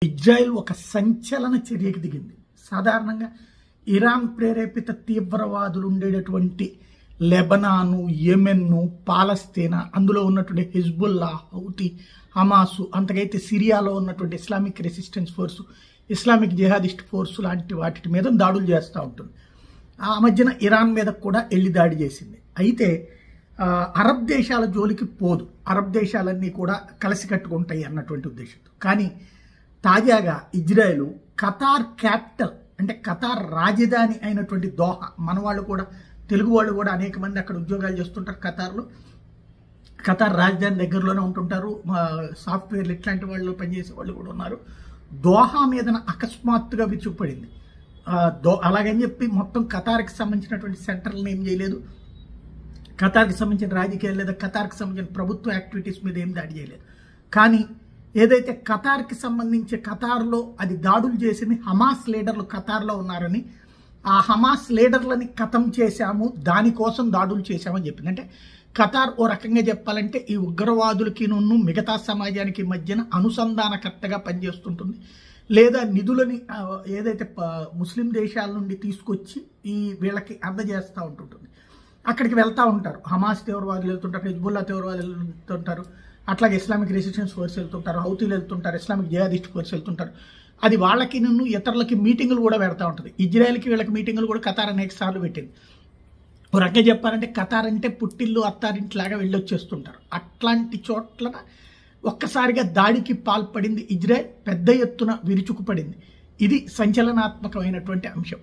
Israel ఒక సంచలన చర్యకి దిగింది. సాధారణంగా ఇరాన్ ప్రేరేపిత తీవ్రవాదులు ఉండేటటువంటి లెబనాను, యెమెన్ను, పాలస్తీనా, అందులో ఉన్నటువంటి హిజ్బుల్లా, హౌతీ, హమాసు, అంతకైతే సిరియాలో ఉన్నటువంటి Islamic resistance force, Islamic jihadist force లాంటి వాటి మీద దాడులు చేస్తూ ఉంటుంది. ఆ మధ్యన ఇరాన్ మీద కూడా వెళ్ళి దాడి చేసింది. అయితే అరబ్ దేశాల జోలికి పోదు, అరబ్ దేశాలన్నీ కూడా కలిసి కట్టుకుంటాయి అన్నటువంటి ఉద్దేశంతో. కానీ తాజాగా ఇజ్రాయెల్ ఖతార్ క్యాపిటల్, అంటే ఖతార్ రాజధాని అయినటువంటి దోహా, మన వాళ్ళు కూడా, తెలుగు వాళ్ళు కూడా అనేక మంది అక్కడ ఉద్యోగాలు చేస్తుంటారు ఖతార్లో. ఖతార్ రాజధాని దగ్గరలోనే ఉంటుంటారు, సాఫ్ట్వేర్లు ఇట్లాంటి వాళ్ళు పనిచేసే వాళ్ళు కూడా ఉన్నారు. దోహా మీదన అకస్మాత్తుగా విరుచుకుపడింది. అలాగని చెప్పి మొత్తం ఖతార్కి సంబంధించినటువంటి సెంటర్లను ఏం చేయలేదు, ఖతార్కి సంబంధించిన రాజకీయాలు లేదా ఖతార్కి సంబంధించిన ప్రభుత్వ యాక్టివిటీస్ మీద ఏం దాడి చేయలేదు. కానీ ఏదైతే ఖతార్కి సంబంధించి ఖతార్లో అది దాడులు చేసింది హమాస్ లీడర్లు ఖతార్లో ఉన్నారని, ఆ హమాస్ లీడర్లని ఖతం చేశాము, దానికోసం దాడులు చేశామని చెప్పింది. అంటే ఖతార్ ఓ రకంగా చెప్పాలంటే ఈ ఉగ్రవాదులకి మిగతా సమాజానికి మధ్యన అనుసంధానకర్తగా పనిచేస్తుంటుంది. లేదా నిధులని ఏదైతే ముస్లిం దేశాల నుండి తీసుకొచ్చి ఈ వీళ్ళకి అందజేస్తూ ఉంటుంటుంది. అక్కడికి వెళ్తూ ఉంటారు, హమాస్ తీవ్రవాదులు వెళ్తుంటారు, హిజ్బుల్లా తీవ్రవాదులు వెళ్తుంటారు, అట్లాగే ఇస్లామిక్ రెసిస్టెన్స్ ఫోర్స్ వెళ్తుంటారు, హౌతీలు వెళ్తుంటారు, ఇస్లామిక్ జిహాదిస్ట్ ఫోర్స్ వెళ్తుంటారు. అది వాళ్ళకి ఇతరులకి మీటింగులు కూడా పెడతా ఉంటుంది. ఇజ్రాయెల్కి వీళ్ళకి మీటింగులు కూడా ఖతార్ అనేక సార్లు పెట్టింది. ఒక రకంగా చెప్పాలంటే ఖతార్ అంటే పుట్టిల్లు అత్తారింటిలాగా వెళ్ళొచ్చేస్తుంటారు. అట్లాంటి చోట్ల ఒక్కసారిగా దాడికి పాల్పడింది ఇజ్రాయెల్, పెద్ద ఎత్తున విరుచుకుపడింది. ఇది సంచలనాత్మకమైనటువంటి అంశం.